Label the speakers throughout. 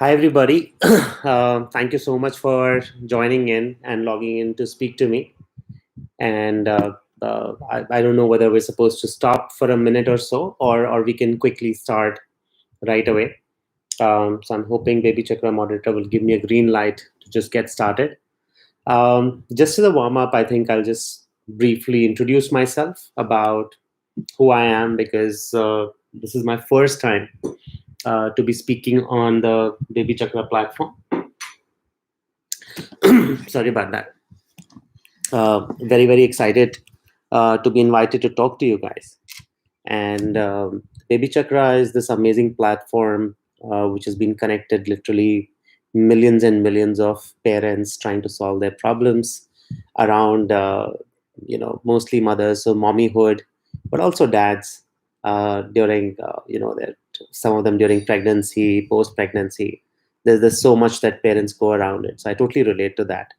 Speaker 1: Hi, everybody. Thank you so much for joining in and logging in to speak to me. And I don't know whether we're supposed to stop for a minute or so, or we can quickly start right away. So I'm hoping BabyChakra moderator will give me a green light to just get started. Just as a warm up, I think I'll just briefly introduce myself about who I am because this is my first time to be speaking on the BabyChakra platform. Sorry about that. Very excited to be invited to talk to you guys. And Baby Chakra is this amazing platform which has been connected literally millions and millions of parents trying to solve their problems around, mostly mothers, so mommyhood, but also dads during, some of them during pregnancy, post pregnancy. There's so much that parents go around it. So I totally relate to that.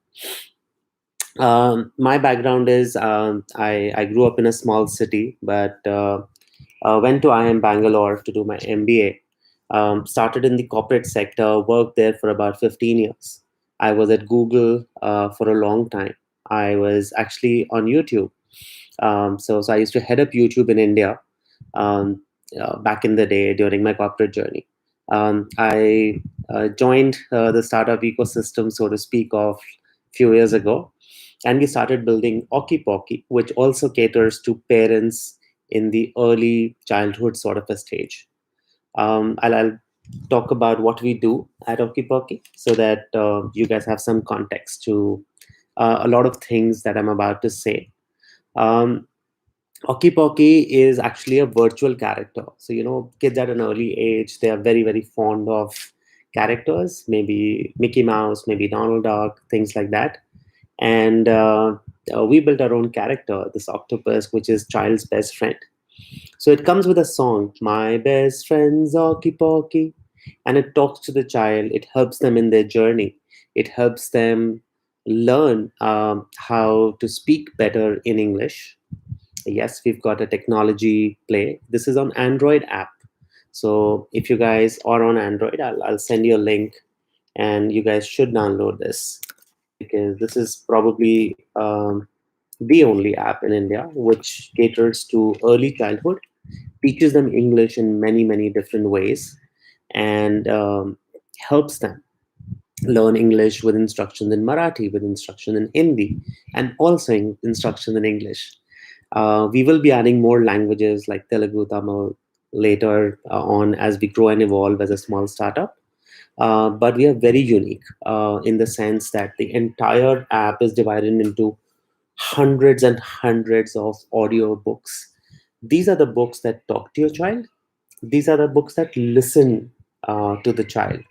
Speaker 1: My background is I grew up in a small city, but went to IIM Bangalore to do my MBA. Started in the corporate sector, worked there for about 15 years. I was at Google for a long time. I was actually on YouTube. So I used to head up YouTube in India um, back in the day during my corporate journey. I joined the startup ecosystem, so to speak, of few years ago, and we started building Oki Poki, which also caters to parents in the early childhood sort of a stage. I'll talk about what we do at Oki Poki so that you guys have some context to a lot of things that I'm about to say. Um, Oki Poki is actually a virtual character. So, kids at an early age, they are very fond of characters, maybe Mickey Mouse, maybe Donald Duck, things like that. And we built our own character, this octopus, which is child's best friend. So it comes with a song, My Best Friend's Oki Poki, and it talks to the child. It helps them in their journey. It helps them learn how to speak better in English. Yes, we've got a technology play. This is on Android app. So if you guys are on Android, I'll send you a link and you guys should download this because this is probably the only app in India which caters to early childhood, teaches them English in many different ways, and helps them learn English with instructions in Marathi, with instruction in Hindi, and also instruction in English. We will be adding more languages like Telugu, Tamil later on as we grow and evolve as a small startup. But we are very unique in the sense that the entire app is divided into hundreds and hundreds of audio books. These are the books that talk to your child. These are the books that listen to the child,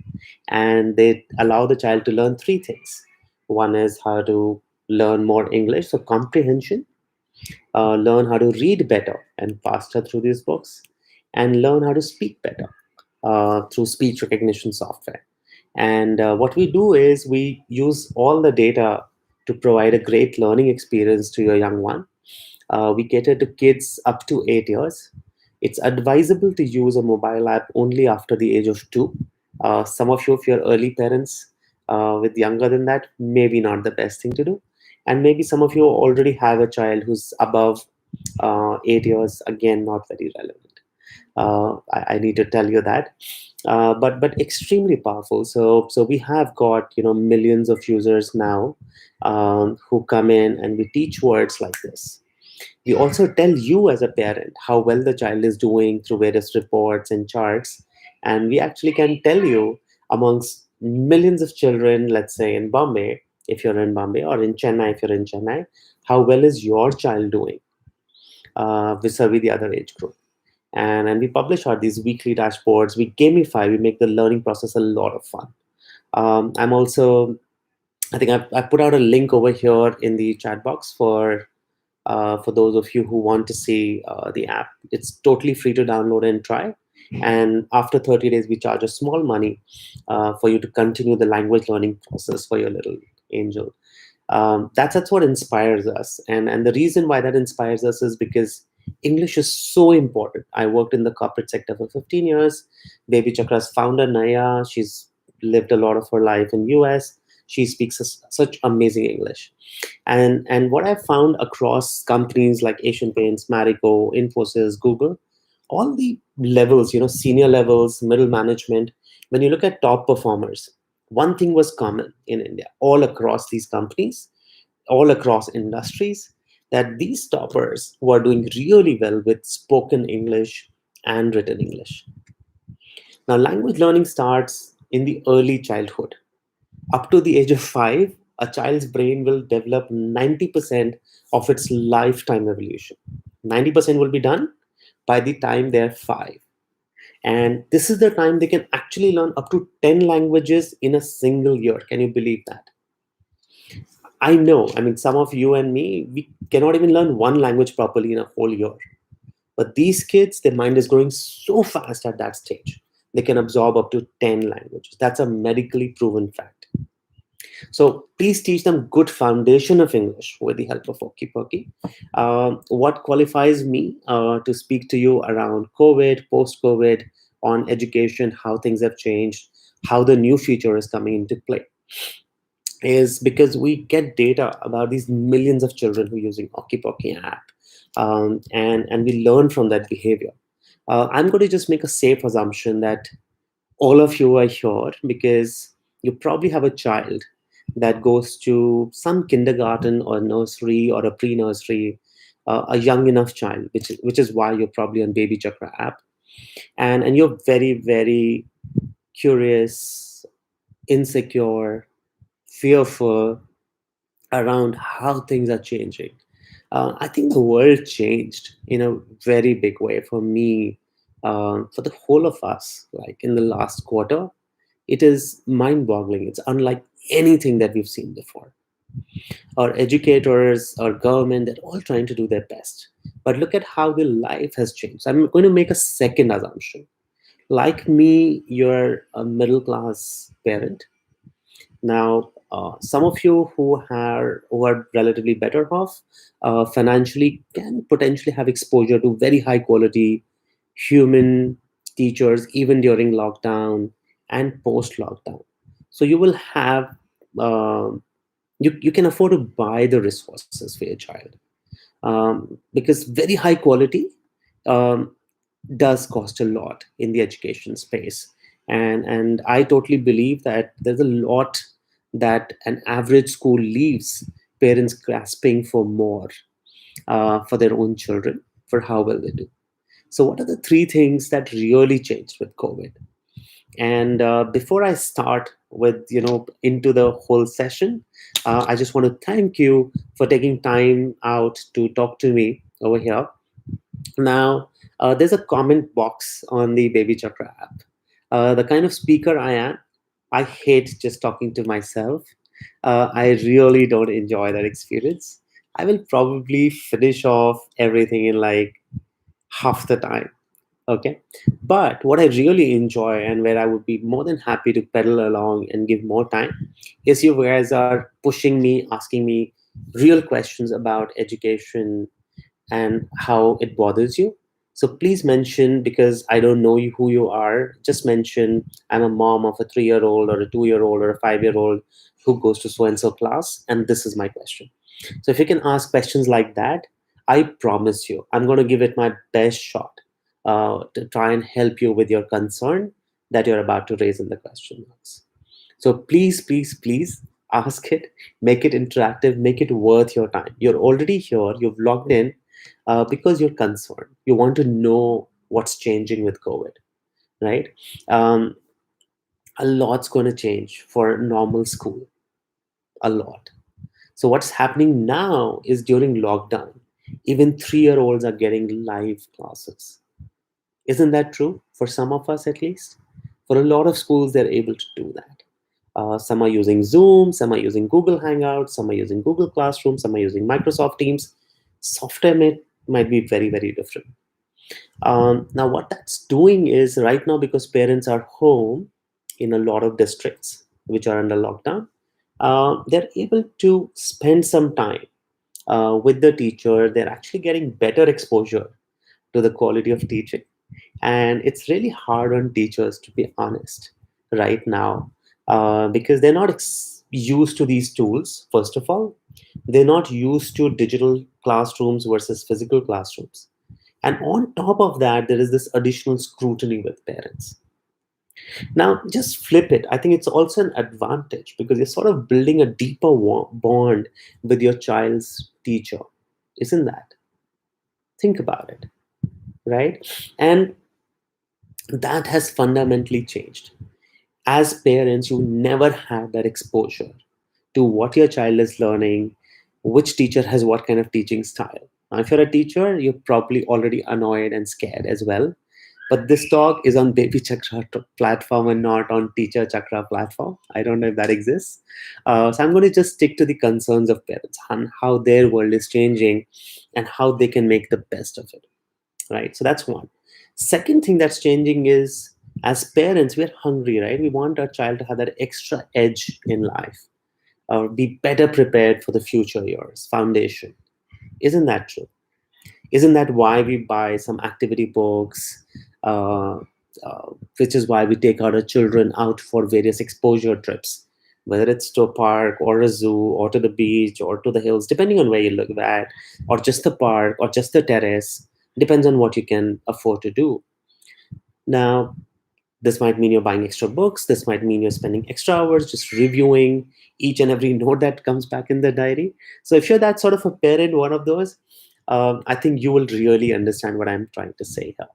Speaker 1: and they allow the child to learn three things. One is how to learn more English, so comprehension, learn how to read better and faster through these books, and learn how to speak better through speech recognition software. And what we do is we use all the data to provide a great learning experience to your young one. We cater to kids up to 8 years. It's advisable to use a mobile app only after the age of 2. Some of you, if you're early parents with younger than that, maybe not the best thing to do. And maybe some of you already have a child who's above 8 years, again, not very relevant. I need to tell you that. But extremely powerful. So we have got millions of users now who come in, and we teach words like this. We also tell you as a parent how well the child is doing through various reports and charts. And we actually can tell you amongst millions of children, let's say in Bombay, if you're in Bombay, or in Chennai, if you're in Chennai, how well is your child doing vis-a-vis the other age group. And we publish out these weekly dashboards. We gamify, we make the learning process a lot of fun. I'm also, I think I've put out a link over here in the chat box for those of you who want to see the app. It's totally free to download and try. And after 30 days, we charge a small money for you to continue the language learning process for your little angel. That's what inspires us. And the reason why that inspires us is because English is so important. I worked in the corporate sector for 15 years. Baby Chakra's founder, Naya, she's lived a lot of her life in US. She speaks such amazing English. And what I've found across companies like Asian Paints, Marico, Infosys, Google, all the levels, senior levels, middle management, when you look at top performers, one thing was common in India, all across these companies, all across industries, that these toppers were doing really well with spoken English and written English. Now, language learning starts in the early childhood. Up to the age of 5, a child's brain will develop 90% of its lifetime evolution. 90% will be done by the time they're 5. And this is the time they can actually learn up to 10 languages in a single year. Can you believe that? I know, I mean, some of you and me, we cannot even learn one language properly in a whole year. But these kids, their mind is growing so fast at that stage. They can absorb up to 10 languages. That's a medically proven fact. So please teach them good foundation of English with the help of Okie Pokey. What qualifies me to speak to you around COVID, post-COVID, on education, how things have changed, how the new future is coming into play, is because we get data about these millions of children who are using Okie Pokey app, and we learn from that behavior. I'm going to just make a safe assumption that all of you are here because you probably have a child that goes to some kindergarten or nursery or a pre-nursery, a young enough child, which is why you're probably on BabyChakra app, and you're very very curious, insecure, fearful around how things are changing. I think the world changed in a very big way for me, for the whole of us. Like in the last quarter, it is mind-boggling. It's unlike anything that we've seen before. Our educators, our government, they're all trying to do their best. But look at how the life has changed. I'm going to make a second assumption. Like me, you're a middle-class parent. Now, some of you who are relatively better off financially can potentially have exposure to very high quality human teachers even during lockdown and post lockdown. So you will have you can afford to buy the resources for your child, because very high quality um, does cost a lot in the education space. And I totally believe that there's a lot that an average school leaves parents grasping for more, for their own children, for how well they do. So what are the three things that really changed with COVID? And before I start with into the whole session, I just want to thank you for taking time out to talk to me over here. Now, there's a comment box on the Baby Chakra app. The kind of speaker I am, I hate just talking to myself. I really don't enjoy that experience. I will probably finish off everything in like half the time. Okay. But what I really enjoy and where I would be more than happy to pedal along and give more time is you guys are pushing me, asking me real questions about education and how it bothers you. So please mention, because I don't know who you are, just mention I'm a mom of a 3-year old or a 2-year old or a 5-year old who goes to so and so class, and this is my question. So if you can ask questions like that, I promise you, I'm going to give it my best shot to try and help you with your concern that you're about to raise in the question marks. So please, please, please ask it, make it interactive, make it worth your time. You're already here, you've logged in because you're concerned. You want to know what's changing with COVID, right? Um, a lot's going to change for normal school, a lot. So what's happening now is during lockdown, even 3-year-olds are getting live classes. Isn't that true? For some of us, at least. For a lot of schools, they're able to do that. Some are using Zoom, some are using Google Hangouts, some are using Google Classroom, some are using Microsoft Teams. Software might be very, very different. Now, what that's doing is right now, because parents are home in a lot of districts which are under lockdown, they're able to spend some time with the teacher. They're actually getting better exposure to the quality of teaching. And it's really hard on teachers, to be honest, right now, because they're not used to these tools. First of all, they're not used to digital classrooms versus physical classrooms, and on top of that, there is this additional scrutiny with parents. Now, just flip it. I think it's also an advantage because you're sort of building a deeper bond with your child's teacher. Isn't that? Think about it, right? And that has fundamentally changed. As parents, you never had that exposure to what your child is learning, which teacher has what kind of teaching style. Now, if you're a teacher, you're probably already annoyed and scared as well. But this talk is on BabyChakra platform and not on Teacher Chakra platform. I don't know if that exists. So I'm going to just stick to the concerns of parents and how their world is changing and how they can make the best of it. Right. So that's one. Second thing that's changing is as parents, we're hungry, right? We want our child to have that extra edge in life, be better prepared for the future years, foundation. Isn't that true? Isn't that why we buy some activity books, uh, which is why we take our children out for various exposure trips, whether it's to a park or a zoo or to the beach or to the hills, depending on where you look at, or just the park or just the terrace, depends on what you can afford to do. Now, this might mean you're buying extra books. This might mean you're spending extra hours just reviewing each and every note that comes back in the diary. So if you're that sort of a parent, one of those, I think you will really understand what I'm trying to say here.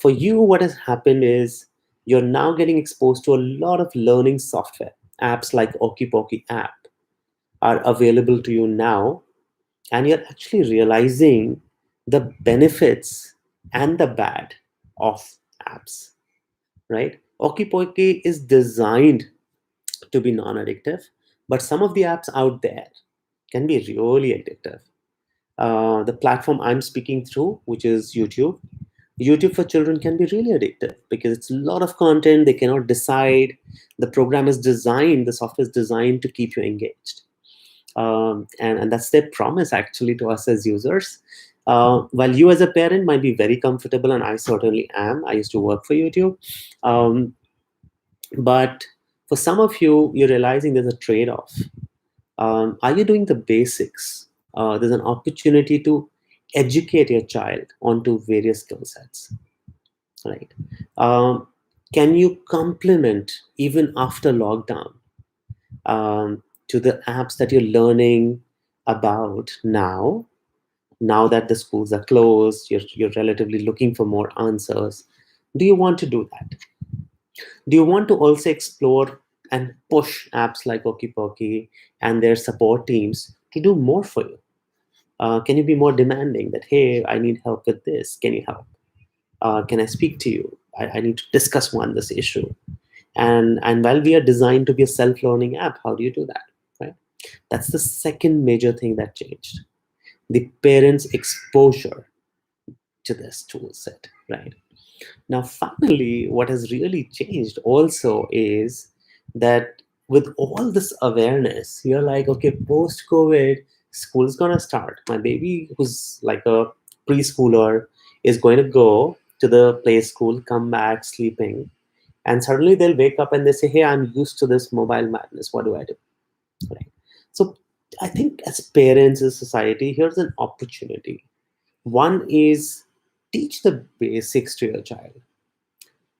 Speaker 1: For you, what has happened is you're now getting exposed to a lot of learning software. Apps like Okipoki app are available to you now, and you're actually realizing the benefits and the bad of apps, right? Okipoki is designed to be non-addictive, but some of the apps out there can be really addictive. The platform I'm speaking through, which is YouTube for children can be really addictive because it's a lot of content. They cannot decide. The program is designed, the software is designed to keep you engaged. And that's their promise actually to us as users. While you as a parent might be very comfortable, and I certainly am, I used to work for YouTube. Um, but for some of you, you're realizing there's a trade off. Are you doing the basics? There's an opportunity to educate your child onto various skill sets, right? Um, can you complement even after lockdown to the apps that you're learning about now? Now that the schools are closed, you're relatively looking for more answers. Do you want to do that? Do you want to also explore and push apps like Okipoki and their support teams to do more for you? Can you be more demanding that, hey, I need help with this? Can you help? Can I speak to you? I need to discuss this issue. And while we are designed to be a self-learning app, how do you do that? Right? That's the second major thing that changed. The parents' exposure to this tool set, right? Now, finally, what has really changed also is that with all this awareness, you're like, okay, post COVID, school's gonna start. My baby, who's like a preschooler, is going to go to the play school, come back sleeping, and suddenly they'll wake up and they say, hey, I'm used to this mobile madness. What do I do? Right. So I think as parents in society, here's an opportunity. One is teach the basics to your child.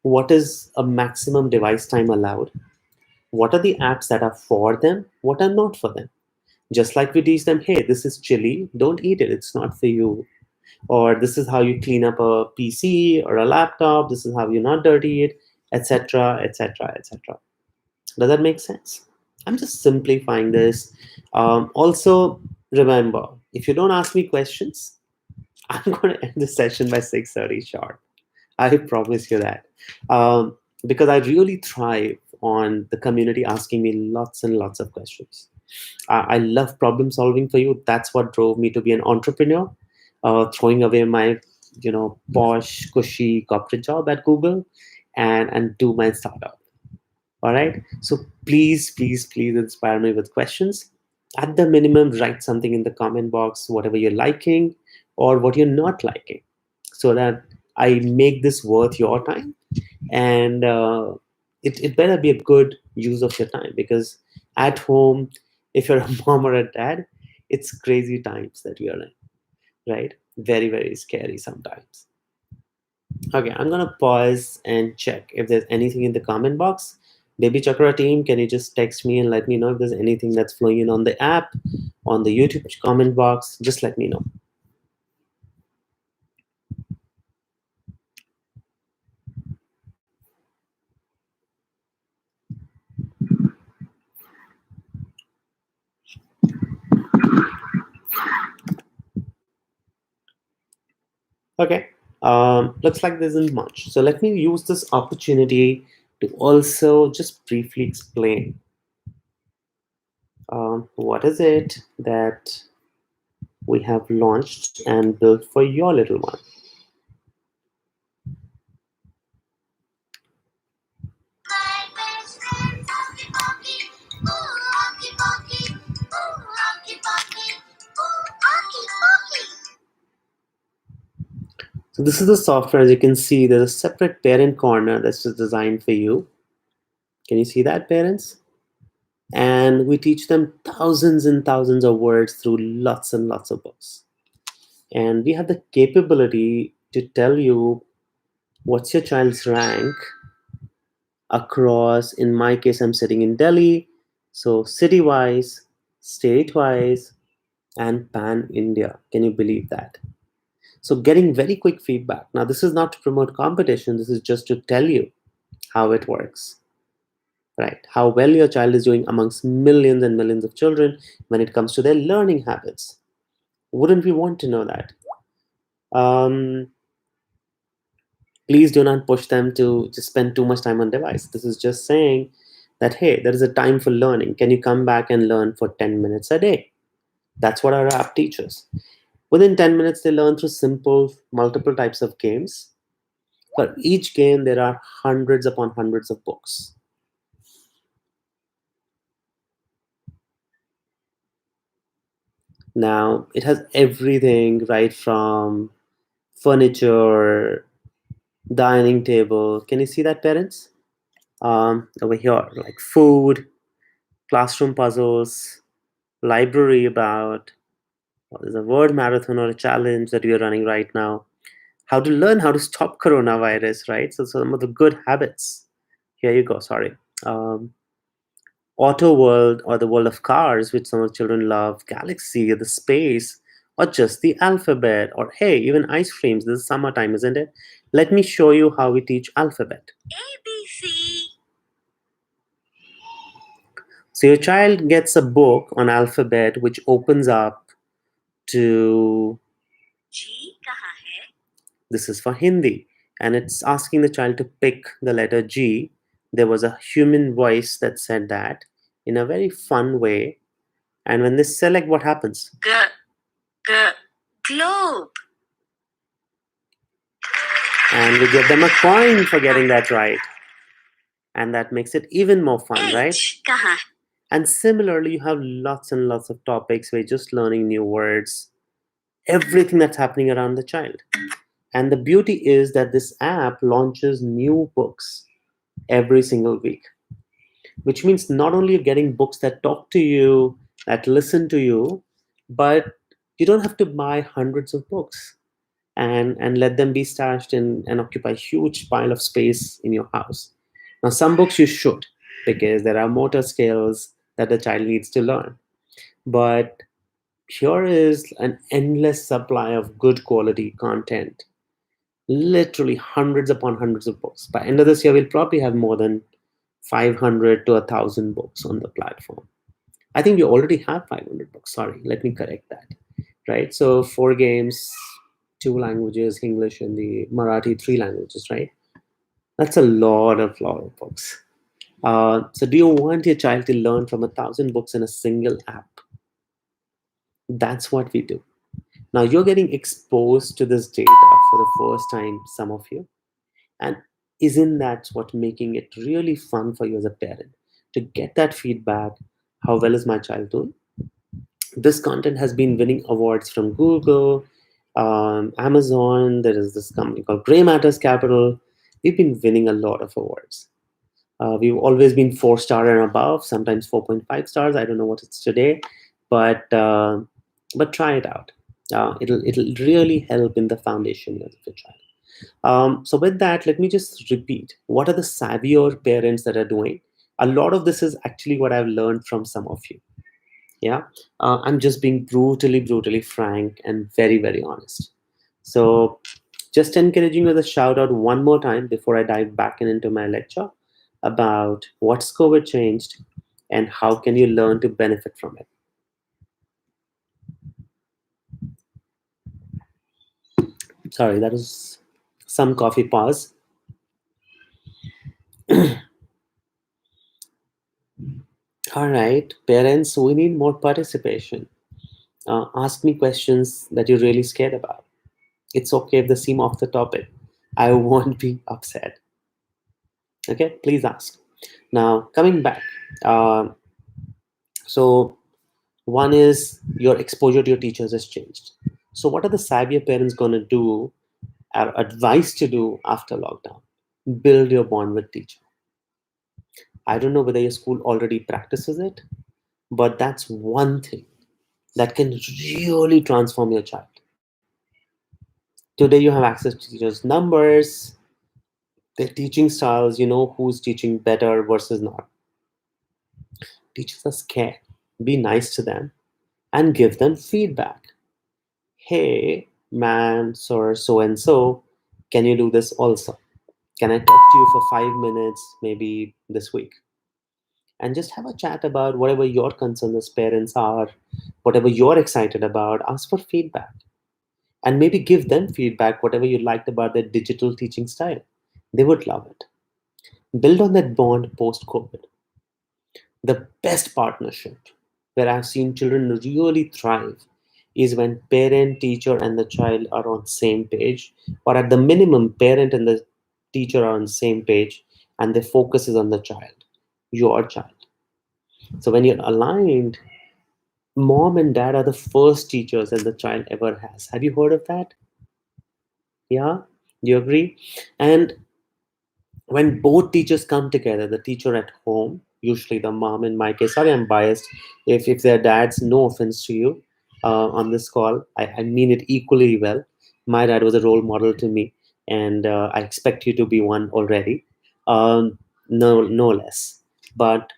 Speaker 1: What is a maximum device time allowed? What are the apps that are for them? What are not for them? Just like we teach them, hey, this is chili, don't eat it, it's not for you. Or this is how you clean up a PC or a laptop, this is how you not dirty it, etc., etc., etc. Does that make sense? I'm just simplifying this. Also, remember, if you don't ask me questions, I'm going to end the session by 6:30 sharp. I promise you that. Because I really thrive on the community asking me lots and lots of questions. I love problem solving for you. That's what drove me to be an entrepreneur, throwing away my, posh, cushy corporate job at Google and do my startup. All right. So please, please, please inspire me with questions. At the minimum, write something in the comment box, whatever you're liking or what you're not liking, so that I make this worth your time. And it better be a good, use of your time, because at home, if you're a mom or a dad, it's crazy times that we are in, right? Very, very scary sometimes. Okay, I'm gonna pause and check if there's anything in the comment box. Baby Chakra team, can you just text me and let me know if there's anything that's flowing in on the app, on the YouTube comment box? Just let me know. Okay, looks like there isn't much. So let me use this opportunity to also just briefly explain what is it that we have launched and built for your little one. So this is the software. As you can see, there's a separate parent corner that's just designed for you. Can you see that, parents? And we teach them thousands and thousands of words through lots and lots of books. And we have the capability to tell you what's your child's rank across, in my case, I'm sitting in Delhi, so city-wise, state-wise, and pan-India. Can you believe that? So getting very quick feedback. Now, this is not to promote competition. This is just to tell you how it works, right? How well your child is doing amongst millions and millions of children when it comes to their learning habits. Wouldn't we want to know that? Please do not push them to just spend too much time on device. This is just saying that, hey, there is a time for learning. Can you come back and learn for 10 minutes a day? That's what our app teaches. Within 10 minutes, they learn through simple, multiple types of games. For each game, there are hundreds upon hundreds of books. Now, it has everything right from furniture, dining table. Can you see that, parents? Over here, like food, classroom puzzles, library about, there's a word marathon or a challenge that we are running right now. How to learn how to stop coronavirus, right? So some of the good habits. Here you go, sorry. Auto world, or the world of cars, which some of the children love, galaxy, or the space, or just the alphabet, or hey, even ice creams. This is summertime, isn't it? Let me show you how we teach alphabet. ABC. So your child gets a book on alphabet which opens up to G kahan hai? This is for Hindi, and it's asking the child to pick the letter G. There was a human voice that said that in a very fun way. And when they select, what happens? Globe. And we give them a coin for getting that right. And that makes it even more fun, H, right? Kahan. And similarly, you have lots and lots of topics where you're just learning new words, everything that's happening around the child. And the beauty is that this app launches new books every single week, which means not only you're getting books that talk to you, that listen to you, but you don't have to buy hundreds of books and let them be stashed and occupy a huge pile of space in your house. Now, some books you should, because there are motor skills that the child needs to learn. But here is an endless supply of good quality content. Literally hundreds upon hundreds of books. By end of this year, we'll probably have more than 500 to 1,000 books on the platform. I think we already have 500 books. Sorry, let me correct that. Right? So 4 games, 2 languages, English and the Marathi, 3 languages, right? That's a lot of books. So do you want your child to learn from 1,000 books in a single app? That's what we do. Now you're getting exposed to this data for the first time, some of you. And isn't that what making it really fun for you as a parent to get that feedback? How well is my child doing? This content has been winning awards from Google, Amazon. There is this company called Grey Matters Capital. We've been winning a lot of awards. We've always been 4 star and above, sometimes 4.5 stars. I don't know what it's today, but try it out. It'll really help in the foundation years of your child. So with that, let me just repeat. What are the savvier parents that are doing? A lot of this is actually what I've learned from some of you. Yeah, I'm just being brutally frank and very honest. So just encouraging you with a shout out one more time before I dive back into my lecture about what's COVID changed and how can you learn to benefit from it. Sorry, that was some coffee pause. All right, parents, we need more participation. Ask me questions that you're really scared about. It's okay if they seem off the topic. I won't be upset. Okay, please ask. Now, coming back. Uh, so, one is your exposure to your teachers has changed. So, what are the savvier parents going to do, are advised to do after lockdown? Build your bond with teacher. I don't know whether your school already practices it, but that's one thing that can really transform your child. Today, you have access to teachers' numbers, their teaching styles, you know who's teaching better versus not. Teachers are scared. Be nice to them and give them feedback. Hey, man, sir, so and so, can you do this also? Can I talk to you for 5 minutes, maybe this week? And just have a chat about whatever your concerns as parents are, whatever you're excited about, ask for feedback. And maybe give them feedback, whatever you liked about their digital teaching style. They would love it. Build on that bond post COVID. The best partnership where I've seen children really thrive is when parent, teacher, and the child are on same page, or at the minimum, parent and the teacher are on same page, and the focus is on the child, your child. So when you're aligned, mom and dad are the first teachers that the child ever has. Have you heard of that? Yeah, do you agree? And when both teachers come together, the teacher at home, usually the mom in my case, sorry, I'm biased. If they're dads, no offense to you on this call. I mean it equally well. My dad was a role model to me, and I expect you to be one already. No less. But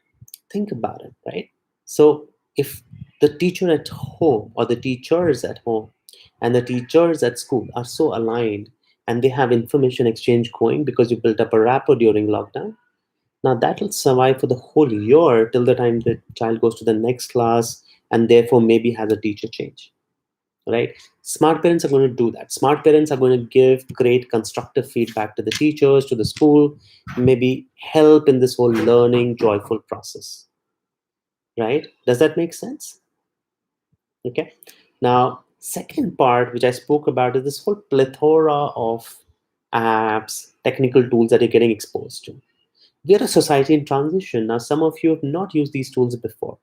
Speaker 1: think about it, right? So if the teacher at home or the teachers at home and the teachers at school are so aligned and they have information exchange going because you built up a rapport during lockdown, now that will survive for the whole year till the time the child goes to the next class and therefore maybe has a teacher change, right? Smart parents are going to do that. Smart parents are going to give great constructive feedback to the teachers, to the school, maybe help in this whole learning joyful process, right? Does that make sense? Okay. Now, second part, which I spoke about, is this whole plethora of apps, technical tools that you're getting exposed to. We are a society in transition. Now, some of you have not used these tools before.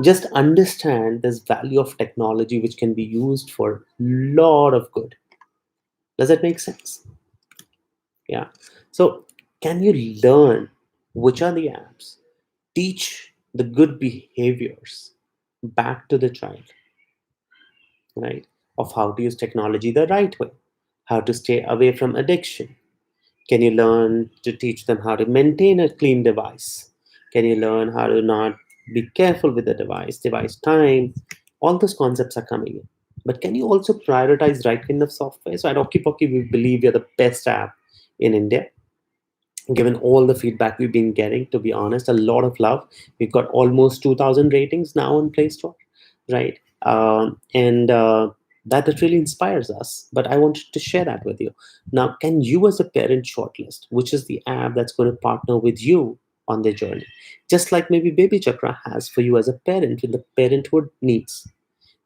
Speaker 1: Just understand this value of technology, which can be used for a lot of good. Does that make sense? Yeah. So, can you learn which are the apps? Teach the good behaviors back to the child, right? Of how to use technology the right way, how to stay away from addiction. Can you learn to teach them how to maintain a clean device? Can you learn how to not be careful with the device time? All those concepts are coming in. But can you also prioritize right kind of software? So at OkiPoki, we believe we are the best app in India, given all the feedback we've been getting. To be honest, a lot of love. We've got almost 2,000 ratings now on Play Store, right? And that really inspires us, but I wanted to share that with you. Now, can you as a parent shortlist which is the app that's going to partner with you on the journey, just like maybe BabyChakra has for you as a parent with the parenthood needs,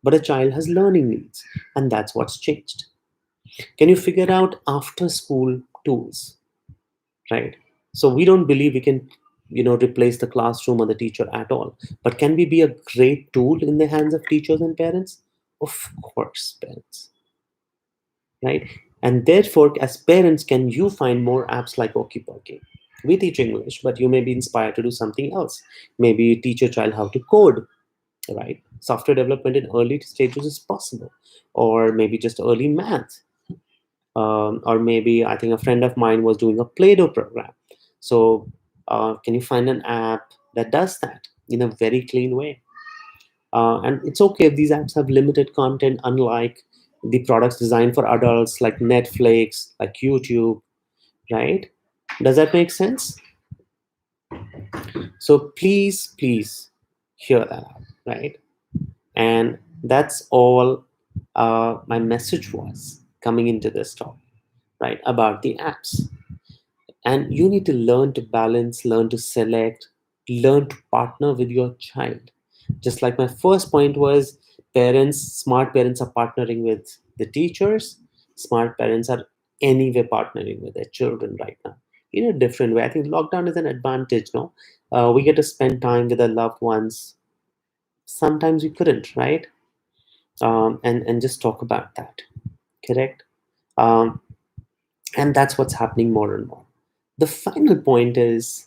Speaker 1: but a child has learning needs, and that's what's changed. Can you figure out after school tools, right? So we don't believe we can, replace the classroom or the teacher at all, but can we be a great tool in the hands of teachers and parents? Of course, parents, right? And therefore, as parents, can you find more apps like Okipoki? We teach English, but you may be inspired to do something else. Maybe teach your child how to code, right? Software development in early stages is possible, or maybe just early math. Or maybe I think a friend of mine was doing a Play-Doh program. So, can you find an app that does that in a very clean way? And it's okay if these apps have limited content, unlike the products designed for adults like Netflix, like YouTube, right? Does that make sense? So please hear that out, right? And that's all my message was coming into this talk, right? About the apps. And you need to learn to balance, learn to select, learn to partner with your child. Just like my first point was, parents, smart parents are partnering with the teachers. Smart parents are anyway partnering with their children right now in a different way. I think lockdown is an advantage, no? We get to spend time with our loved ones. Sometimes we couldn't, right? And just talk about that, correct? Um, and that's what's happening more and more. The final point is,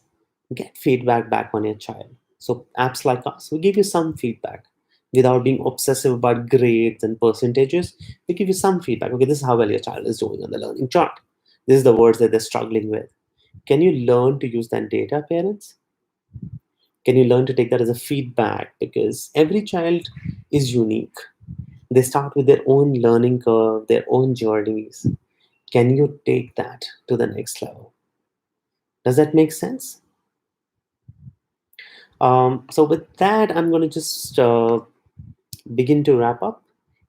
Speaker 1: get feedback back on your child. So apps like us, we give you some feedback without being obsessive about grades and percentages. We give you some feedback. Okay, this is how well your child is doing on the learning chart. This is the words that they're struggling with. Can you learn to use that data, parents? Can you learn to take that as a feedback? Because every child is unique. They start with their own learning curve, their own journeys. Can you take that to the next level? Does that make sense? So with that, I'm going to just begin to wrap up.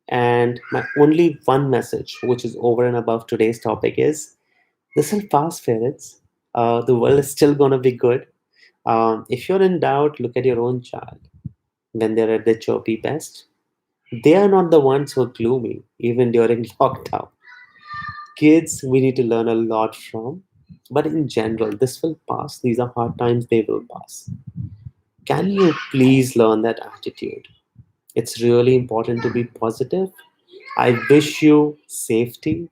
Speaker 1: And my only one message, which is over and above today's topic, is this will pass, parents. The world is still going to be good. If you're in doubt, look at your own child when they're at their chirpy best. They are not the ones who are gloomy, even during lockdown. Kids, we need to learn a lot from. But in general, this will pass. These are hard times, they will pass. Can you please learn that attitude? It's really important to be positive. I wish you safety.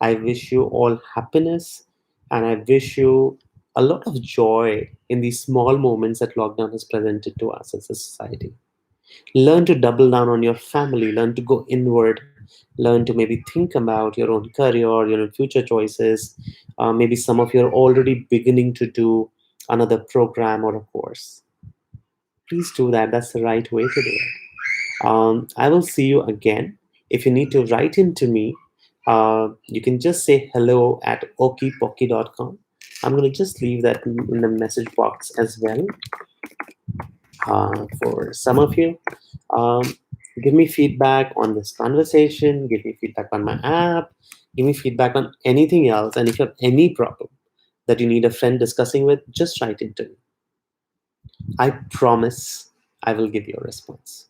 Speaker 1: I wish you all happiness. And I wish you a lot of joy in these small moments that lockdown has presented to us as a society. Learn to double down on your family, learn to go inward, learn to maybe think about your own career, your own future choices. Maybe some of you are already beginning to do another program or a course. Please do that. That's the right way to do it. I will see you again. If you need to write into me, you can just say hello at okipoki.com. I'm going to just leave that in the message box as well for some of you. Um, Give me feedback on this conversation, give me feedback on my app, give me feedback on anything else. And if you have any problem that you need a friend discussing with, just write into me. I promise I will give you a response.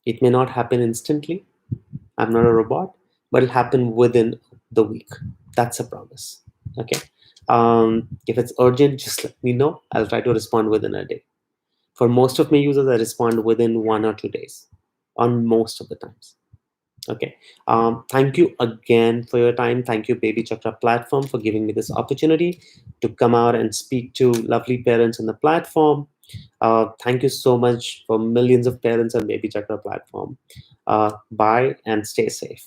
Speaker 1: It may not happen instantly. I'm not a robot, but it'll happen within the week. That's a promise. Okay. If it's urgent, just let me know. I'll try to respond within a day. For most of my users, I respond within 1 or 2 days on most of the times. Okay. Thank you again for your time. Thank you, BabyChakra platform, for giving me this opportunity to come out and speak to lovely parents on the platform. Thank you so much for millions of parents on BabyChakra platform. Bye and stay safe.